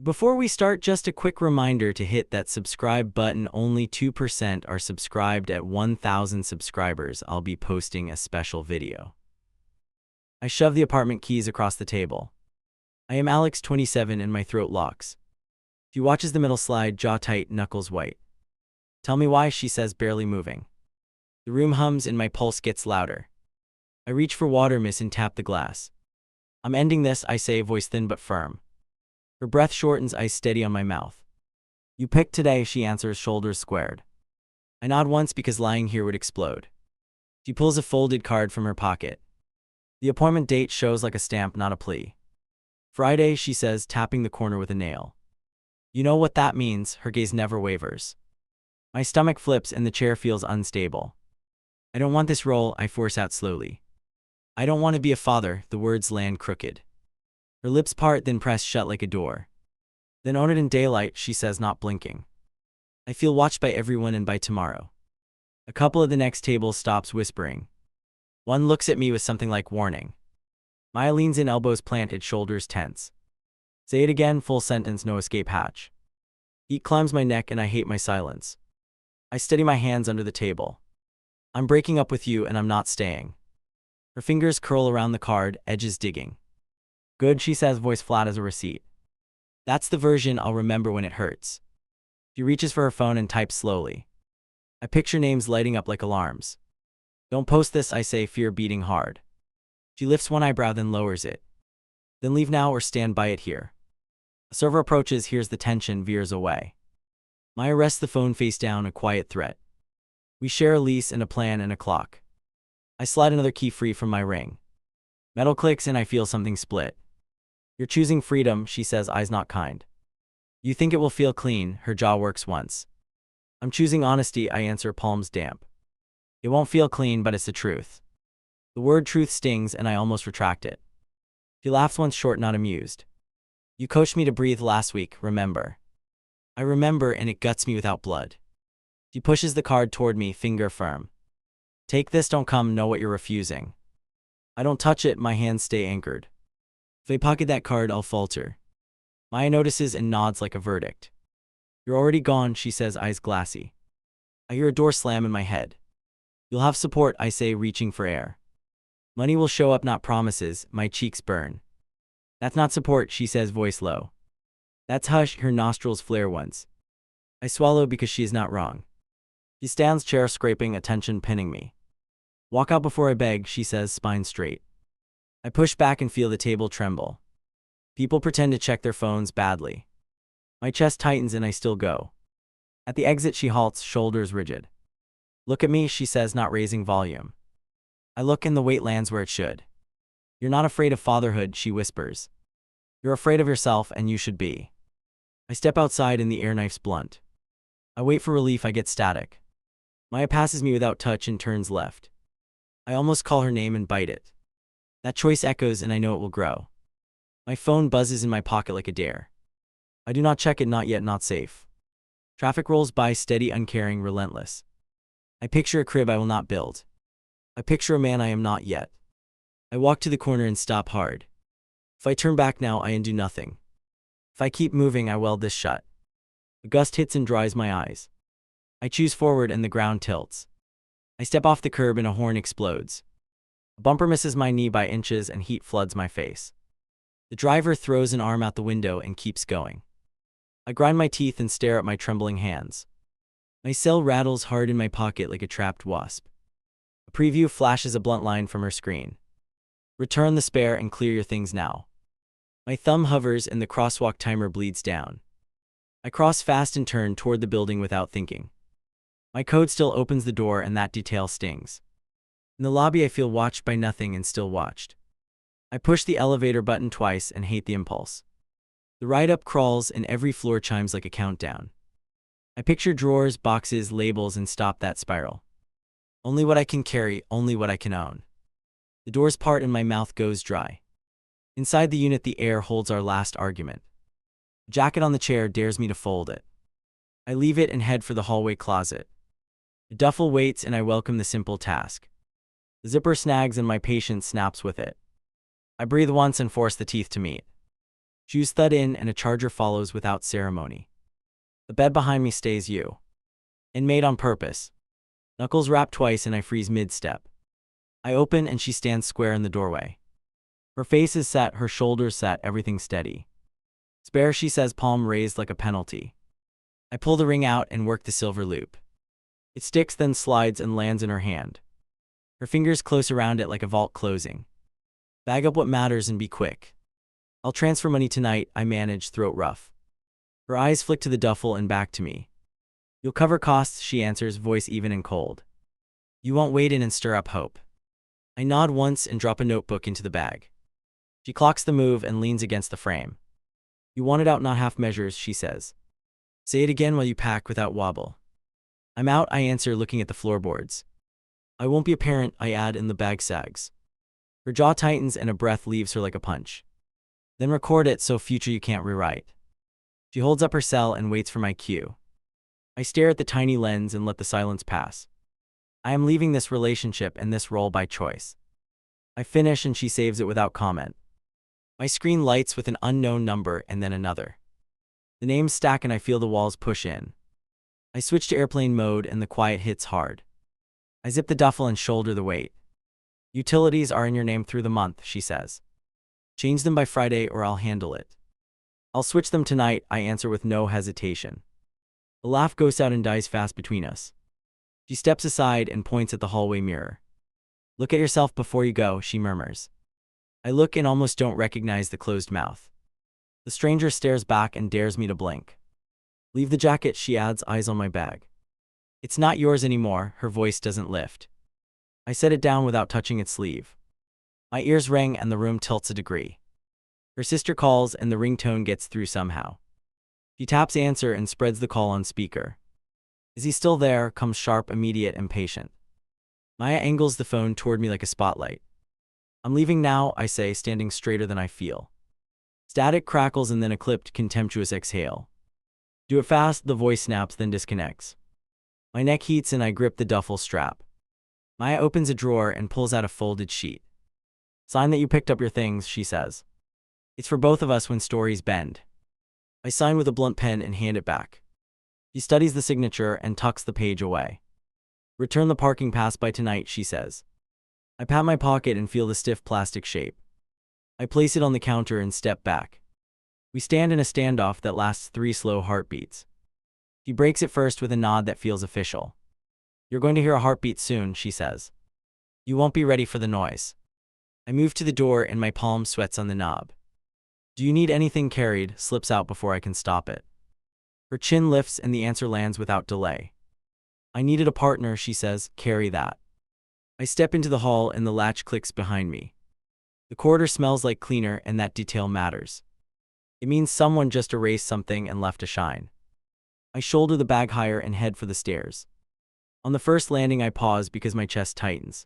Before we start, just a quick reminder to hit that subscribe button. Only 2% are subscribed. At 1,000 subscribers, I'll be posting a special video. I shove the apartment keys across the table. I am Alex, 27, and my throat locks. She watches the middle slide, jaw tight, knuckles white. Tell me why, she says, barely moving. The room hums and my pulse gets louder. I reach for water, miss, and tap the glass. I'm ending this, I say, voice thin but firm. Her breath shortens, eyes steady on my mouth. You picked today, she answers, shoulders squared. I nod once because lying here would explode. She pulls a folded card from her pocket. The appointment date shows like a stamp, not a plea. Friday, she says, tapping the corner with a nail. You know what that means, her gaze never wavers. My stomach flips and the chair feels unstable. I don't want this role, I force out slowly. I don't want to be a father, the words land crooked. Her lips part, then press shut like a door. Then own it in daylight, she says, not blinking. I feel watched by everyone and by tomorrow. A couple at the next table stops whispering. One looks at me with something like warning. Maya leans in, elbows planted, shoulders tense. Say it again, full sentence, no escape hatch. Heat climbs my neck and I hate my silence. I steady my hands under the table. I'm breaking up with you and I'm not staying. Her fingers curl around the card, edges digging. Good, she says, voice flat as a receipt. That's the version I'll remember when it hurts. She reaches for her phone and types slowly. I picture names lighting up like alarms. Don't post this, I say, fear beating hard. She lifts one eyebrow, then lowers it. Then leave now or stand by it here. A server approaches, hears the tension, veers away. Maya rests the phone face down, a quiet threat. We share a lease and a plan and a clock. I slide another key free from my ring. Metal clicks and I feel something split. You're choosing freedom, she says, eyes not kind. You think it will feel clean, her jaw works once. I'm choosing honesty, I answer, palms damp. It won't feel clean, but it's the truth. The word truth stings and I almost retract it. She laughs once short, not amused. You coached me to breathe last week, remember? I remember, and it guts me without blood. She pushes the card toward me, finger firm. Take this, don't come, know what you're refusing. I don't touch it, my hands stay anchored. If I pocket that card, I'll falter. Maya notices and nods like a verdict. You're already gone, she says, eyes glassy. I hear a door slam in my head. You'll have support, I say, reaching for air. Money will show up, not promises, my cheeks burn. That's not support, she says, voice low. That's hush, her nostrils flare once. I swallow because she is not wrong. She stands, chair scraping, attention pinning me. Walk out before I beg, she says, spine straight. I push back and feel the table tremble. People pretend to check their phones badly. My chest tightens and I still go. At the exit, she halts, shoulders rigid. Look at me, she says, not raising volume. I look and the weight lands where it should. You're not afraid of fatherhood, she whispers. You're afraid of yourself, and you should be. I step outside and the air knife's blunt. I wait for relief, I get static. Maya passes me without touch and turns left. I almost call her name and bite it. That choice echoes and I know it will grow. My phone buzzes in my pocket like a dare. I do not check it, not yet, not safe. Traffic rolls by, steady, uncaring, relentless. I picture a crib I will not build. I picture a man I am not yet. I walk to the corner and stop hard. If I turn back now, I undo nothing. If I keep moving, I weld this shut. A gust hits and dries my eyes. I choose forward and the ground tilts. I step off the curb and a horn explodes. A bumper misses my knee by inches and heat floods my face. The driver throws an arm out the window and keeps going. I grind my teeth and stare at my trembling hands. My cell rattles hard in my pocket like a trapped wasp. A preview flashes a blunt line from her screen. Return the spare and clear your things now. My thumb hovers and the crosswalk timer bleeds down. I cross fast and turn toward the building without thinking. My code still opens the door and that detail stings. In the lobby, I feel watched by nothing and still watched. I push the elevator button twice and hate the impulse. The ride up crawls and every floor chimes like a countdown. I picture drawers, boxes, labels, and stop that spiral. Only what I can carry, only what I can own. The doors part and my mouth goes dry. Inside the unit, the air holds our last argument. A jacket on the chair dares me to fold it. I leave it and head for the hallway closet. The duffel waits and I welcome the simple task. The zipper snags and my patience snaps with it. I breathe once and force the teeth to meet. Shoes thud in and a charger follows without ceremony. The bed behind me stays you. And made on purpose. Knuckles rap twice and I freeze mid-step. I open and she stands square in the doorway. Her face is set, her shoulders set, everything steady. Spare, she says, palm raised like a penalty. I pull the ring out and work the silver loop. It sticks, then slides and lands in her hand. Her fingers close around it like a vault closing. Bag up what matters and be quick. I'll transfer money tonight, I manage, throat rough. Her eyes flick to the duffel and back to me. You'll cover costs, she answers, voice even and cold. You won't wade in and stir up hope. I nod once and drop a notebook into the bag. She clocks the move and leans against the frame. You want it out, not half measures, she says. Say it again while you pack without wobble. I'm out, I answer, looking at the floorboards. I won't be a parent, I add, and the bag sags. Her jaw tightens and a breath leaves her like a punch. Then record it so future you can't rewrite. She holds up her cell and waits for my cue. I stare at the tiny lens and let the silence pass. I am leaving this relationship and this role by choice. I finish and she saves it without comment. My screen lights with an unknown number and then another. The names stack and I feel the walls push in. I switch to airplane mode and the quiet hits hard. I zip the duffel and shoulder the weight. Utilities are in your name through the month, she says. Change them by Friday or I'll handle it. I'll switch them tonight, I answer with no hesitation. The laugh goes out and dies fast between us. She steps aside and points at the hallway mirror. Look at yourself before you go, she murmurs. I look and almost don't recognize the closed mouth. The stranger stares back and dares me to blink. Leave the jacket, she adds, eyes on my bag. It's not yours anymore, her voice doesn't lift. I set it down without touching its sleeve. My ears ring and the room tilts a degree. Her sister calls and the ringtone gets through somehow. She taps answer and spreads the call on speaker. Is he still there? Comes sharp, immediate, impatient. Maya angles the phone toward me like a spotlight. I'm leaving now, I say, standing straighter than I feel. Static crackles and then a clipped, contemptuous exhale. Do it fast, the voice snaps, then disconnects. My neck heats and I grip the duffel strap. Maya opens a drawer and pulls out a folded sheet. Sign that you picked up your things, she says. It's for both of us when stories bend. I sign with a blunt pen and hand it back. She studies the signature and tucks the page away. Return the parking pass by tonight, she says. I pat my pocket and feel the stiff plastic shape. I place it on the counter and step back. We stand in a standoff that lasts 3 slow heartbeats. She breaks it first with a nod that feels official. You're going to hear a heartbeat soon, she says. You won't be ready for the noise. I move to the door and my palm sweats on the knob. Do you need anything carried? Slips out before I can stop it. Her chin lifts and the answer lands without delay. I needed a partner, she says, carry that. I step into the hall and the latch clicks behind me. The corridor smells like cleaner and that detail matters. It means someone just erased something and left a shine. I shoulder the bag higher and head for the stairs. On the first landing I pause because my chest tightens.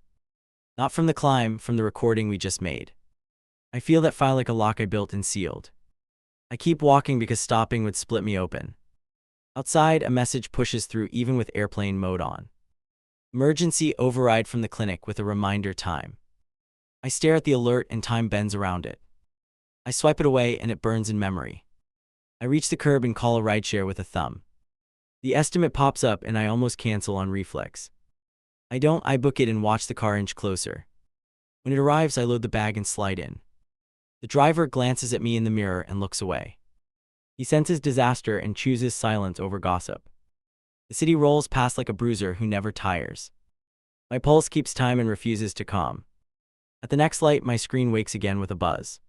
Not from the climb, from the recording we just made. I feel that file like a lock I built and sealed. I keep walking because stopping would split me open. Outside, a message pushes through even with airplane mode on. Emergency override from the clinic with a reminder time. I stare at the alert and time bends around it. I swipe it away and it burns in memory. I reach the curb and call a rideshare with a thumb. The estimate pops up and I almost cancel on reflex. I book it and watch the car inch closer. When it arrives, I load the bag and slide in. The driver glances at me in the mirror and looks away. He senses disaster and chooses silence over gossip. The city rolls past like a bruiser who never tires. My pulse keeps time and refuses to calm. At the next light, my screen wakes again with a buzz.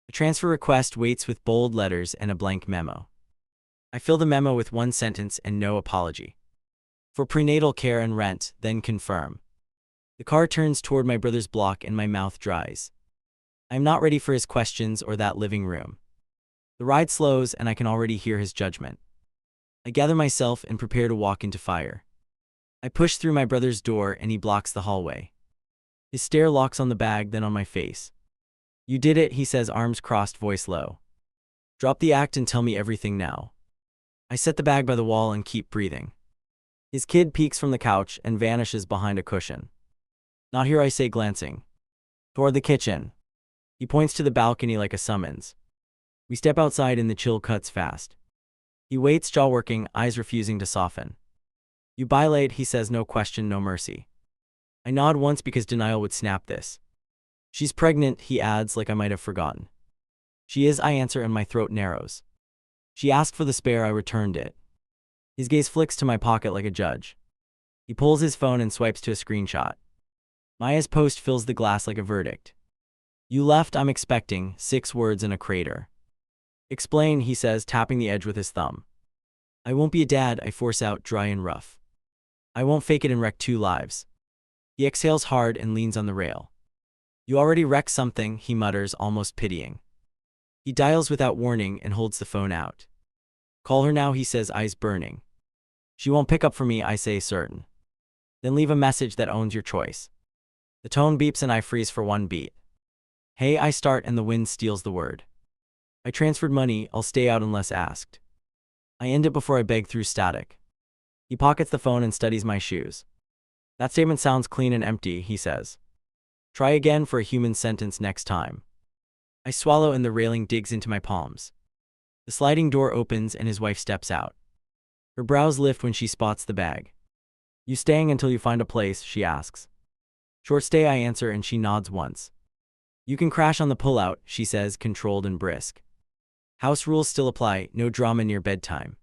A transfer request waits with bold letters and a blank memo. I fill the memo with one sentence and no apology. For prenatal care and rent, then confirm. The car turns toward my brother's block and my mouth dries. I am not ready for his questions or that living room. The ride slows and I can already hear his judgment. I gather myself and prepare to walk into fire. I push through my brother's door and he blocks the hallway. His stare locks on the bag, then on my face. You did it, he says, arms crossed, voice low. Drop the act and tell me everything now. I set the bag by the wall and keep breathing. His kid peeks from the couch and vanishes behind a cushion. Not here, I say, glancing toward the kitchen. He points to the balcony like a summons. We step outside and the chill cuts fast. He waits, jaw working, eyes refusing to soften. You dilate, he says, no question, no mercy. I nod once because denial would snap this. She's pregnant, he adds, like I might have forgotten. She is, I answer, and my throat narrows. She asked for the spare, I returned it. His gaze flicks to my pocket like a judge. He pulls his phone and swipes to a screenshot. Maya's post fills the glass like a verdict. You left, I'm expecting, 6 words in a crater. Explain, he says, tapping the edge with his thumb. I won't be a dad, I force out, dry and rough. I won't fake it and wreck 2 lives. He exhales hard and leans on the rail. You already wrecked something, he mutters, almost pitying. He dials without warning and holds the phone out. Call her now, he says, eyes burning. She won't pick up for me, I say, certain. Then leave a message that owns your choice. The tone beeps and I freeze for 1 beat. Hey, I start and the wind steals the word. I transferred money, I'll stay out unless asked. I end it before I beg through static. He pockets the phone and studies my shoes. That statement sounds clean and empty, he says. Try again for a human sentence next time. I swallow and the railing digs into my palms. The sliding door opens and his wife steps out. Her brows lift when she spots the bag. You staying until you find a place, she asks. Short stay, I answer, and she nods once. You can crash on the pullout, she says, controlled and brisk. House rules still apply, no drama near bedtime.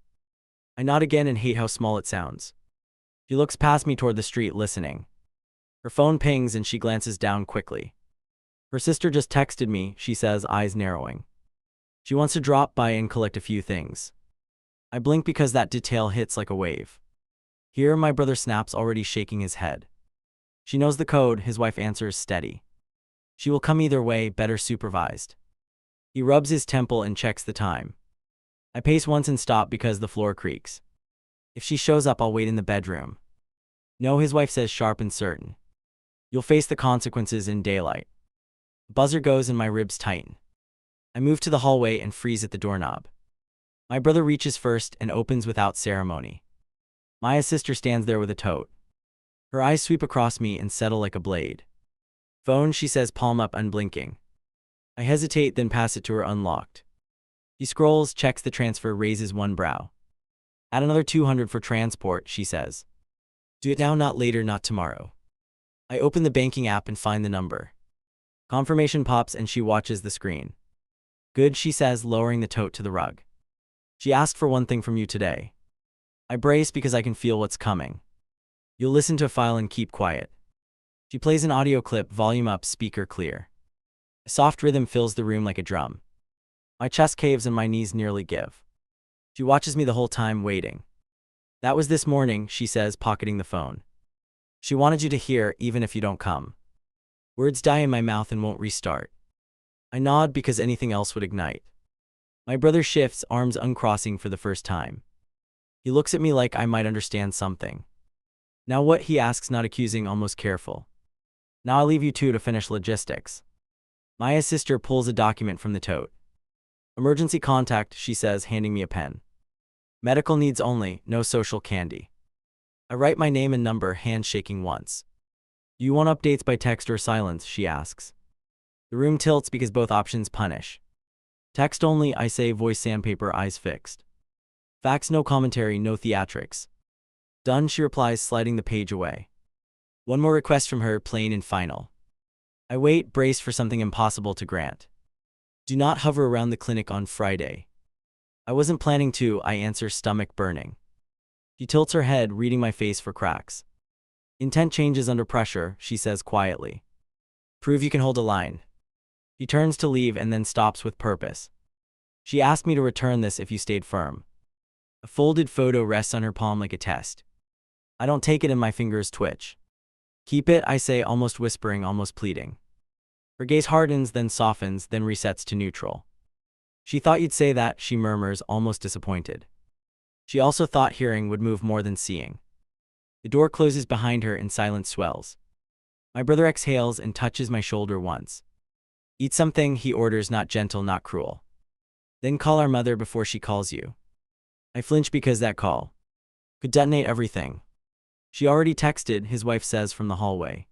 I nod again and hate how small it sounds. She looks past me toward the street, listening. Her phone pings and she glances down quickly. Her sister just texted me, she says, eyes narrowing. She wants to drop by and collect a few things. I blink because that detail hits like a wave. Here, my brother snaps, already shaking his head. She knows the code, his wife answers, steady. She will come either way, better supervised. He rubs his temple and checks the time. I pace once and stop because the floor creaks. If she shows up, I'll wait in the bedroom. No, his wife says, sharp and certain. You'll face the consequences in daylight. Buzzer goes and my ribs tighten. I move to the hallway and freeze at the doorknob. My brother reaches first and opens without ceremony. Maya's sister stands there with a tote. Her eyes sweep across me and settle like a blade. Phone, she says, palm up, unblinking. I hesitate, then pass it to her unlocked. He scrolls, checks the transfer, raises one brow. Add another 200 for transport, she says. Do it now, not later, not tomorrow. I open the banking app and find the number. Confirmation pops and she watches the screen. Good, she says, lowering the tote to the rug. She asked for one thing from you today. I brace because I can feel what's coming. You'll listen to a file and keep quiet. She plays an audio clip, volume up, speaker clear. A soft rhythm fills the room like a drum. My chest caves and my knees nearly give. She watches me the whole time, waiting. That was this morning, she says, pocketing the phone. She wanted you to hear, even if you don't come. Words die in my mouth and won't restart. I nod because anything else would ignite. My brother shifts, arms uncrossing for the first time. He looks at me like I might understand something. Now what, he asks, not accusing, almost careful. Now I'll leave you two to finish logistics. Maya's sister pulls a document from the tote. Emergency contact, she says, handing me a pen. Medical needs only, no social candy. I write my name and number, hand shaking once. Do you want updates by text or silence, she asks. The room tilts because both options punish. Text only, I say, voice sandpaper, eyes fixed. Facts, no commentary, no theatrics. Done, she replies, sliding the page away. One more request from her, plain and final. I wait, braced for something impossible to grant. Do not hover around the clinic on Friday. I wasn't planning to, I answer, stomach burning. She tilts her head, reading my face for cracks. Intent changes under pressure, she says quietly. Prove you can hold a line. She turns to leave and then stops with purpose. She asked me to return this if you stayed firm. A folded photo rests on her palm like a test. I don't take it and my fingers twitch. Keep it, I say, almost whispering, almost pleading. Her gaze hardens, then softens, then resets to neutral. She thought you'd say that, she murmurs, almost disappointed. She also thought hearing would move more than seeing. The door closes behind her and silence swells. My brother exhales and touches my shoulder once. Eat something, he orders, not gentle, not cruel. Then call our mother before she calls you. I flinch because that call could detonate everything. She already texted, his wife says from the hallway.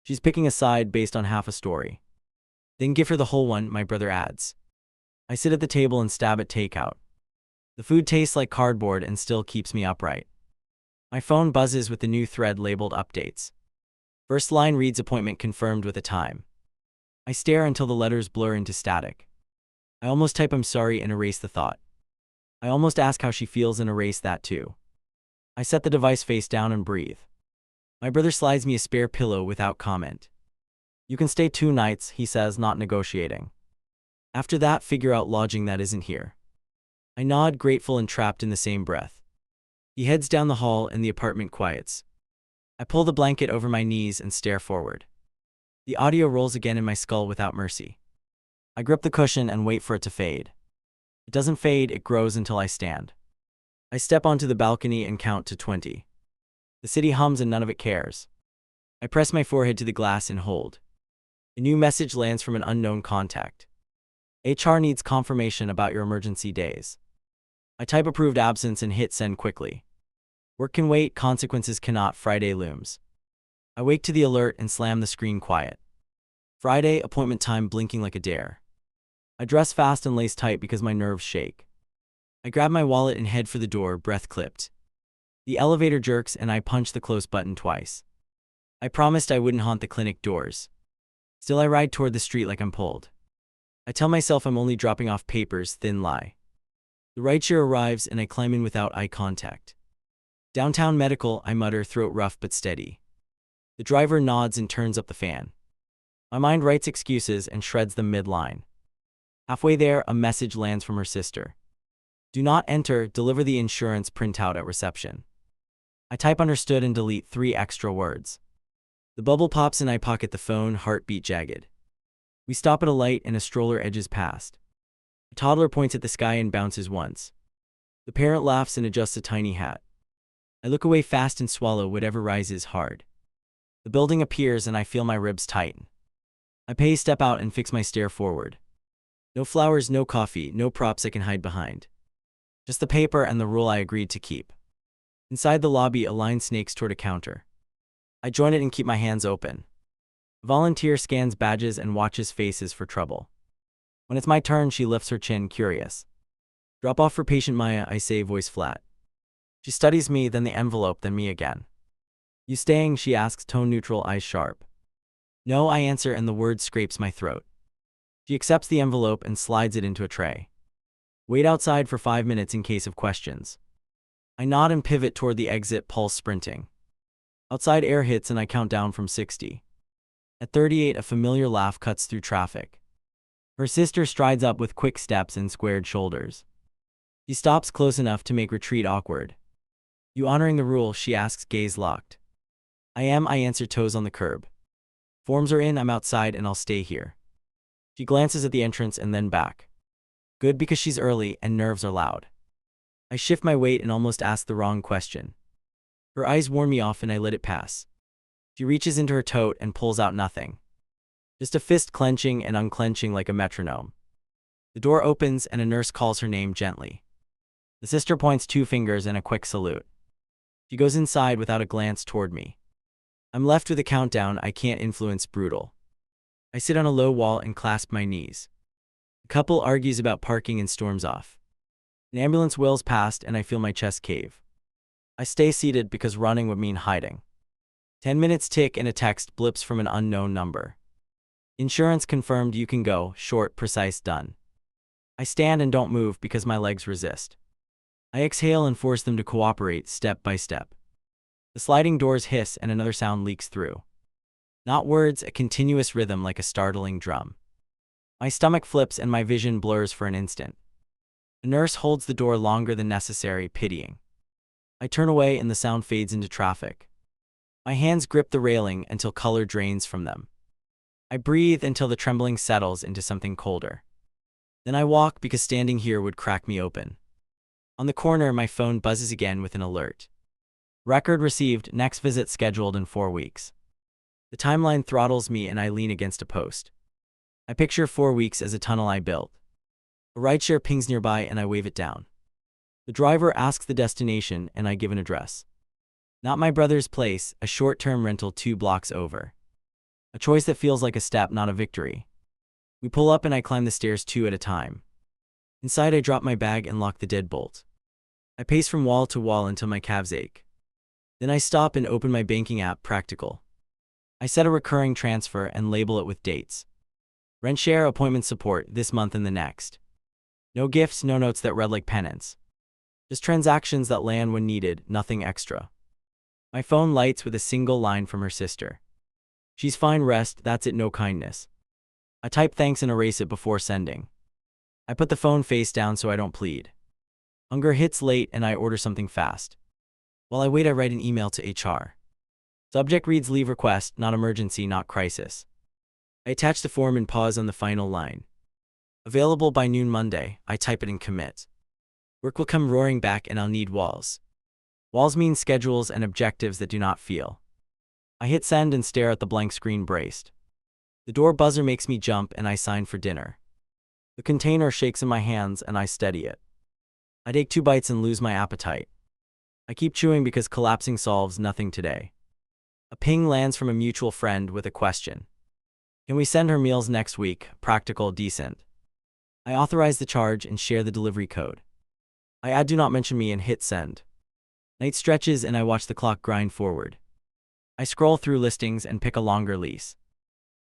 She's picking a side based on half a story. Then give her the whole one, my brother adds. I sit at the table and stab at takeout. The food tastes like cardboard and still keeps me upright. My phone buzzes with the new thread labeled updates. First line reads appointment confirmed with a time. I stare until the letters blur into static. I almost type I'm sorry and erase the thought. I almost ask how she feels and erase that too. I set the device face down and breathe. My brother slides me a spare pillow without comment. You can stay 2 nights, he says, not negotiating. After that, figure out lodging that isn't here. I nod, grateful and trapped in the same breath. He heads down the hall and the apartment quiets. I pull the blanket over my knees and stare forward. The audio rolls again in my skull without mercy. I grip the cushion and wait for it to fade. It doesn't fade, it grows until I stand. I step onto the balcony and count to 20. The city hums and none of it cares. I press my forehead to the glass and hold. A new message lands from an unknown contact. HR needs confirmation about your emergency days. I type approved absence and hit send quickly. Work can wait, consequences cannot, Friday looms. I wake to the alert and slam the screen quiet. Friday, appointment time blinking like a dare. I dress fast and lace tight because my nerves shake. I grab my wallet and head for the door, breath clipped. The elevator jerks and I punch the close button twice. I promised I wouldn't haunt the clinic doors. Still I ride toward the street like I'm pulled. I tell myself I'm only dropping off papers, thin lie. The rideshare arrives and I climb in without eye contact. Downtown Medical, I mutter, throat rough but steady. The driver nods and turns up the fan. My mind writes excuses and shreds them mid-line. Halfway there, a message lands from her sister. Do not enter, deliver the insurance printout at reception. I type understood and delete 3 extra words. The bubble pops and I pocket the phone, heartbeat jagged. We stop at a light and a stroller edges past. A toddler points at the sky and bounces once. The parent laughs and adjusts a tiny hat. I look away fast and swallow whatever rises hard. The building appears and I feel my ribs tighten. I pay, step out and fix my stare forward. No flowers, no coffee, no props I can hide behind. Just the paper and the rule I agreed to keep. Inside the lobby, a line snakes toward a counter. I join it and keep my hands open. A volunteer scans badges and watches faces for trouble. When it's my turn, she lifts her chin, curious. Drop off for patient Maya, I say, voice flat. She studies me, then the envelope, then me again. You staying, she asks, tone neutral, eyes sharp. No, I answer, and the word scrapes my throat. She accepts the envelope and slides it into a tray. Wait outside for 5 minutes in case of questions. I nod and pivot toward the exit, pulse sprinting. Outside air hits and I count down from 60. At 38, a familiar laugh cuts through traffic. Her sister strides up with quick steps and squared shoulders. She stops close enough to make retreat awkward. You honoring the rule, she asks, gaze locked. I am, I answer, toes on the curb. Forms are in, I'm outside and I'll stay here. She glances at the entrance and then back. Good, because she's early and nerves are loud. I shift my weight and almost ask the wrong question. Her eyes warn me off and I let it pass. She reaches into her tote and pulls out nothing. Just a fist clenching and unclenching like a metronome. The door opens and a nurse calls her name gently. The sister points 2 fingers and a quick salute. She goes inside without a glance toward me. I'm left with a countdown I can't influence, brutal. I sit on a low wall and clasp my knees. The couple argues about parking and storms off. An ambulance wails past and I feel my chest cave. I stay seated because running would mean hiding. 10 minutes tick and a text blips from an unknown number. Insurance confirmed, you can go, short, precise, done. I stand and don't move because my legs resist. I exhale and force them to cooperate step by step. The sliding doors hiss and another sound leaks through. Not words, a continuous rhythm like a startling drum. My stomach flips and my vision blurs for an instant. The nurse holds the door longer than necessary, pitying. I turn away and the sound fades into traffic. My hands grip the railing until color drains from them. I breathe until the trembling settles into something colder. Then I walk because standing here would crack me open. On the corner, my phone buzzes again with an alert. Record received, next visit scheduled in 4 weeks. The timeline throttles me and I lean against a post. I picture 4 weeks as a tunnel I built. A rideshare pings nearby and I wave it down. The driver asks the destination and I give an address. Not my brother's place, a short-term rental 2 blocks over. A choice that feels like a step, not a victory. We pull up and I climb the stairs 2 at a time. Inside, I drop my bag and lock the deadbolt. I pace from wall to wall until my calves ache. Then I stop and open my banking app, Practical. I set a recurring transfer and label it with dates. Rent share appointment support this month and the next. No gifts, no notes that read like penance. Just transactions that land when needed, nothing extra. My phone lights with a single line from her sister. She's fine, rest, that's it, no kindness. I type thanks and erase it before sending. I put the phone face down so I don't plead. Hunger hits late and I order something fast. While I wait, I write an email to HR. Subject reads leave request, not emergency, not crisis. I attach the form and pause on the final line. Available by noon Monday, I type it and commit. Work will come roaring back and I'll need walls. Walls mean schedules and objectives that do not feel. I hit send and stare at the blank screen braced. The door buzzer makes me jump and I sign for dinner. The container shakes in my hands and I steady it. I take 2 bites and lose my appetite. I keep chewing because collapsing solves nothing today. A ping lands from a mutual friend with a question. Can we send her meals next week? Practical, decent. I authorize the charge and share the delivery code. I add do not mention me and hit send. Night stretches and I watch the clock grind forward. I scroll through listings and pick a longer lease.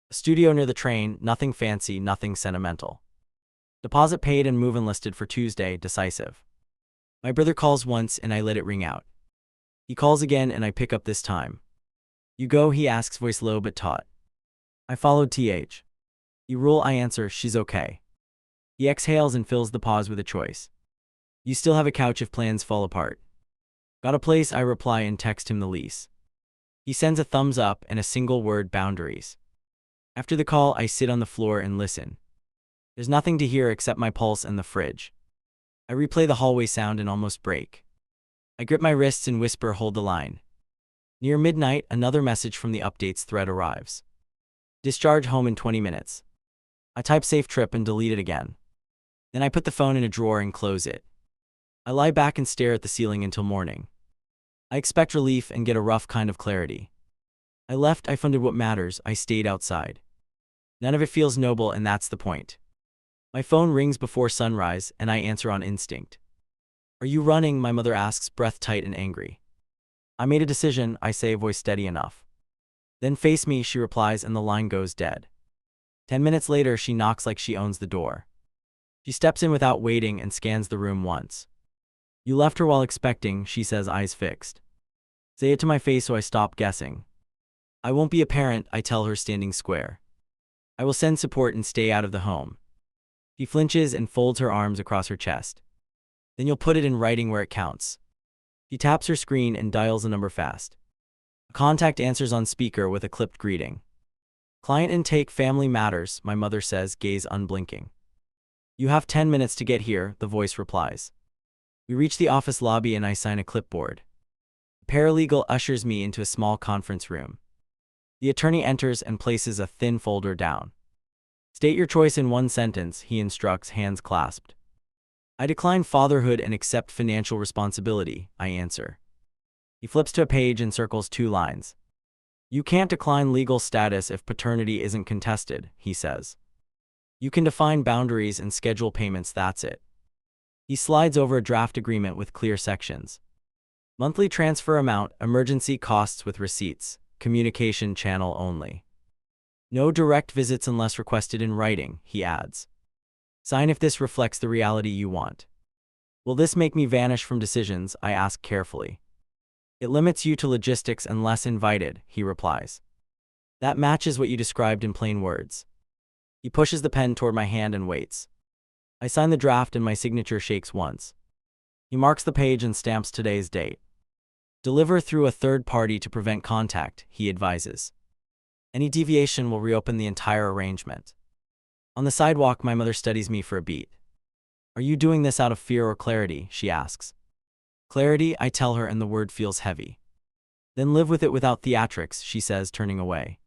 A studio near the train, nothing fancy, nothing sentimental. Deposit paid and move enlisted for Tuesday, decisive. My brother calls once and I let it ring out. He calls again and I pick up this time. You go, he asks, voice low but taut. I followed th. You rule, I answer, she's okay. He exhales and fills the pause with a choice. You still have a couch if plans fall apart. Got a place, I reply and text him the lease. He sends a thumbs up and a single word, boundaries. After the call, I sit on the floor and listen. There's nothing to hear except my pulse and the fridge. I replay the hallway sound and almost break. I grip my wrists and whisper, hold the line. Near midnight, another message from the updates thread arrives. Discharge home in 20 minutes. I type safe trip and delete it again. Then I put the phone in a drawer and close it. I lie back and stare at the ceiling until morning. I expect relief and get a rough kind of clarity. I left, I funded what matters, I stayed outside. None of it feels noble and that's the point. My phone rings before sunrise and I answer on instinct. Are you running? My mother asks, breath tight and angry. I made a decision, I say, voice steady enough. Then face me, she replies, and the line goes dead. 10 minutes later, she knocks like she owns the door. She steps in without waiting and scans the room once. You left her while expecting, she says, eyes fixed. Say it to my face so I stop guessing. I won't be a parent, I tell her, standing square. I will send support and stay out of the home. She flinches and folds her arms across her chest. Then you'll put it in writing where it counts. She taps her screen and dials a number fast. A contact answers on speaker with a clipped greeting. Client intake, family matters, my mother says, gaze unblinking. You have 10 minutes to get here, the voice replies. We reach the office lobby and I sign a clipboard. A paralegal ushers me into a small conference room. The attorney enters and places a thin folder down. State your choice in 1 sentence, he instructs, hands clasped. I decline fatherhood and accept financial responsibility, I answer. He flips to a page and circles 2 lines. You can't decline legal status if paternity isn't contested, he says. You can define boundaries and schedule payments, that's it. He slides over a draft agreement with clear sections. Monthly transfer amount, emergency costs with receipts, communication channel only. No direct visits unless requested in writing, he adds. Sign if this reflects the reality you want. Will this make me vanish from decisions? I ask carefully. It limits you to logistics unless invited, he replies. That matches what you described in plain words. He pushes the pen toward my hand and waits. I sign the draft and my signature shakes once. He marks the page and stamps today's date. Deliver through a third party to prevent contact, he advises. Any deviation will reopen the entire arrangement. On the sidewalk, my mother studies me for a beat. Are you doing this out of fear or clarity? She asks. Clarity, I tell her, and the word feels heavy. Then live with it without theatrics, she says, turning away.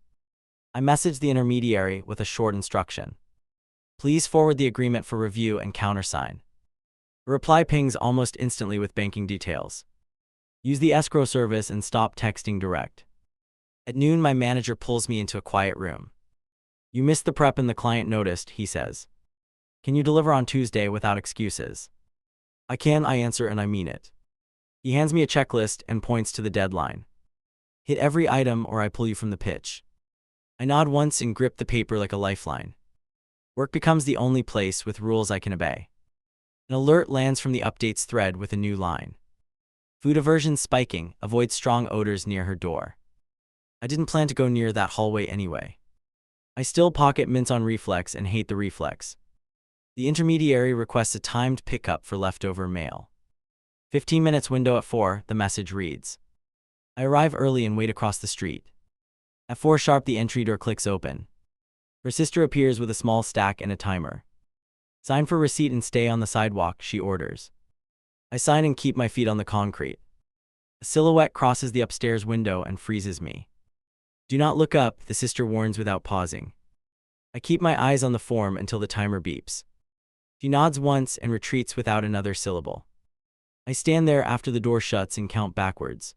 I message the intermediary with a short instruction. Please forward the agreement for review and countersign. A reply pings almost instantly with banking details. Use the escrow service and stop texting direct. At noon, my manager pulls me into a quiet room. You missed the prep and the client noticed, he says. Can you deliver on Tuesday without excuses? I can, I answer, and I mean it. He hands me a checklist and points to the deadline. Hit every item or I pull you from the pitch. I nod once and grip the paper like a lifeline. Work becomes the only place with rules I can obey. An alert lands from the updates thread with a new line. Food aversion spiking, avoid strong odors near her door. I didn't plan to go near that hallway anyway. I still pocket mints on reflex and hate the reflex. The intermediary requests a timed pickup for leftover mail. 15 minutes window at 4, the message reads. I arrive early and wait across the street. At 4 sharp the entry door clicks open. Her sister appears with a small stack and a timer. Sign for receipt and stay on the sidewalk, she orders. I sign and keep my feet on the concrete. A silhouette crosses the upstairs window and freezes me. Do not look up, the sister warns without pausing. I keep my eyes on the form until the timer beeps. She nods once and retreats without another syllable. I stand there after the door shuts and count backwards.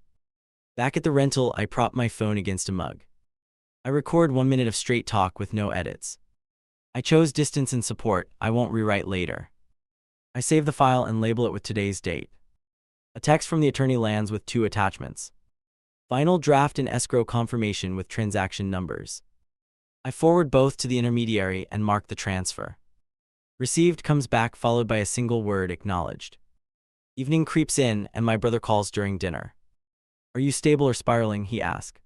Back at the rental, I prop my phone against a mug. I record 1 minute of straight talk with no edits. I chose distance and support, I won't rewrite later. I save the file and label it with today's date. A text from the attorney lands with 2 attachments. Final draft and escrow confirmation with transaction numbers. I forward both to the intermediary and mark the transfer. Received comes back followed by a single word, acknowledged. Evening creeps in and my brother calls during dinner. Are you stable or spiraling, he asks.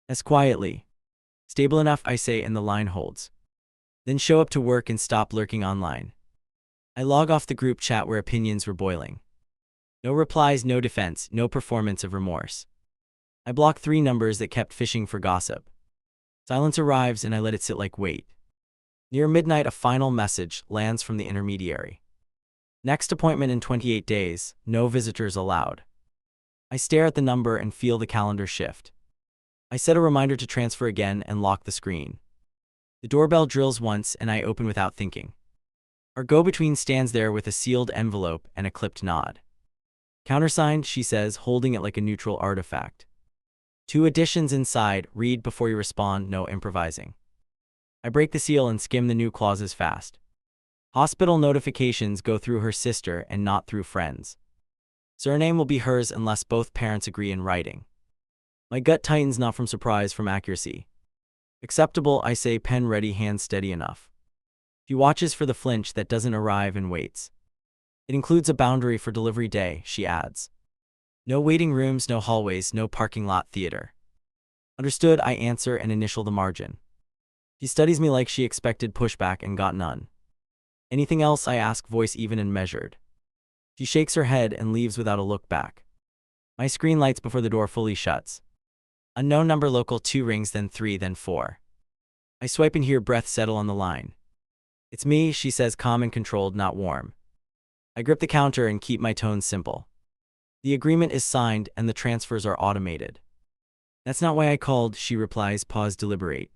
As quietly. Stable enough, I say, and the line holds. Then show up to work and stop lurking online. I log off the group chat where opinions were boiling. No replies, no defense, no performance of remorse. I block 3 numbers that kept fishing for gossip. Silence arrives and I let it sit like weight. Near midnight a final message lands from the intermediary. Next appointment in 28 days, no visitors allowed. I stare at the number and feel the calendar shift. I set a reminder to transfer again and lock the screen. The doorbell drills once and I open without thinking. Our go-between stands there with a sealed envelope and a clipped nod. Countersigned, she says, holding it like a neutral artifact. 2 additions inside, read before you respond, no improvising. I break the seal and skim the new clauses fast. Hospital notifications go through her sister and not through friends. Surname will be hers unless both parents agree in writing. My gut tightens, not from surprise, from accuracy. Acceptable, I say, pen ready, hand steady enough. She watches for the flinch that doesn't arrive and waits. It includes a boundary for delivery day, she adds. No waiting rooms, no hallways, no parking lot theater. Understood, I answer and initial the margin. She studies me like she expected pushback and got none. Anything else, I ask, voice even and measured. She shakes her head and leaves without a look back. My screen lights before the door fully shuts. Unknown number, local, 2 rings, then 3, then 4. I swipe and hear breath settle on the line. It's me, she says, calm and controlled, not warm. I grip the counter and keep my tone simple. The agreement is signed and the transfers are automated. That's not why I called, she replies, pause, deliberate.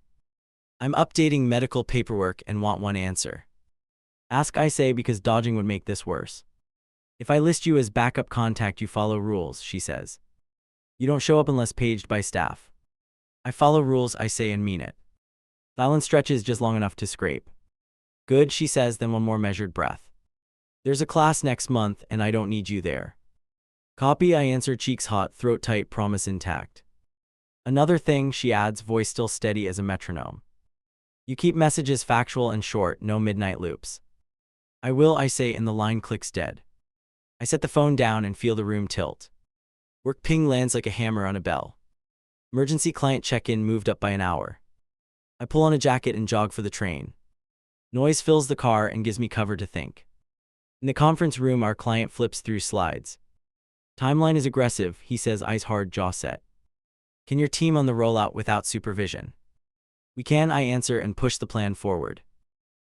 I'm updating medical paperwork and want one answer. Ask, I say, because dodging would make this worse. If I list you as backup contact, you follow rules, she says. You don't show up unless paged by staff. I follow rules, I say, and mean it. Silence stretches just long enough to scrape. Good, she says, then one more measured breath. There's a class next month and I don't need you there. Copy, I answer, cheeks hot, throat tight, promise intact. Another thing, she adds, voice still steady as a metronome. You keep messages factual and short, no midnight loops. I will, I say, and the line clicks dead. I set the phone down and feel the room tilt. Work ping lands like a hammer on a bell. Emergency client check-in moved up by an hour. I pull on a jacket and jog for the train. Noise fills the car and gives me cover to think. In the conference room, our client flips through slides. Timeline is aggressive, he says, eyes hard, jaw set. Can your team on the rollout without supervision? We can, I answer, and push the plan forward.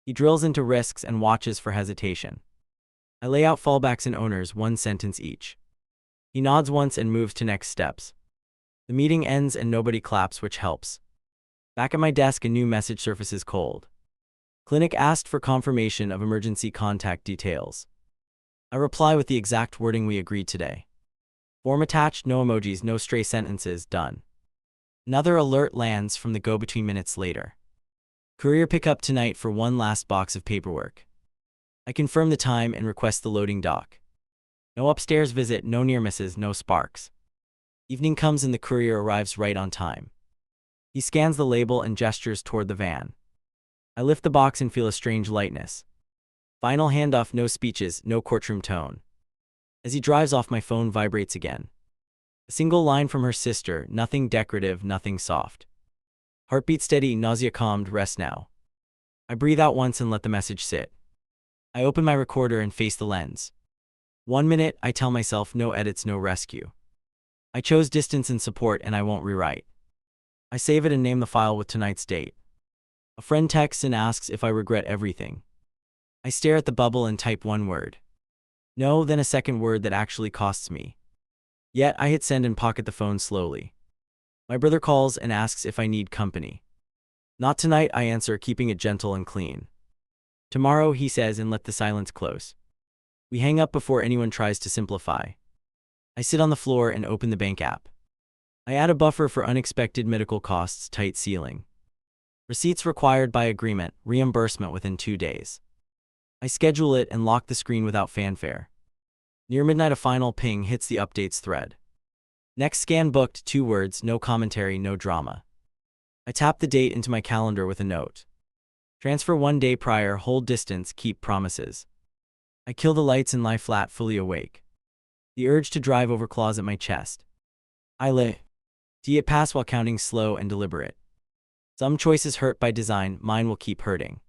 He drills into risks and watches for hesitation. I lay out fallbacks and owners, 1 sentence each. He nods once and moves to next steps. The meeting ends and nobody claps, which helps. Back at my desk, a new message surfaces cold. Clinic asked for confirmation of emergency contact details. I reply with the exact wording we agreed today. Form attached, no emojis, no stray sentences, done. Another alert lands from the go-between minutes later. Courier pickup tonight for 1 last box of paperwork. I confirm the time and request the loading dock. No upstairs visit, no near misses, no sparks. Evening comes and the courier arrives right on time. He scans the label and gestures toward the van. I lift the box and feel a strange lightness. Final handoff, no speeches, no courtroom tone. As he drives off, my phone vibrates again. A single line from her sister, nothing decorative, nothing soft. Heartbeat steady, nausea calmed, rest now. I breathe out once and let the message sit. I open my recorder and face the lens. 1 minute, I tell myself, no edits, no rescue. I chose distance and support and I won't rewrite. I save it and name the file with tonight's date. A friend texts and asks if I regret everything. I stare at the bubble and type one word. No, then a second word that actually costs me. Yet I hit send and pocket the phone slowly. My brother calls and asks if I need company. Not tonight, I answer, keeping it gentle and clean. Tomorrow, he says, and let the silence close. We hang up before anyone tries to simplify. I sit on the floor and open the bank app. I add a buffer for unexpected medical costs, tight ceiling. Receipts required by agreement, reimbursement within 2 days. I schedule it and lock the screen without fanfare. Near midnight, a final ping hits the updates thread. Next scan booked, 2 words, no commentary, no drama. I tap the date into my calendar with a note. Transfer 1 day prior, hold distance, keep promises. I kill the lights and lie flat, fully awake. The urge to drive over claws at my chest. I let it pass while counting, slow and deliberate. Some choices hurt by design, mine will keep hurting.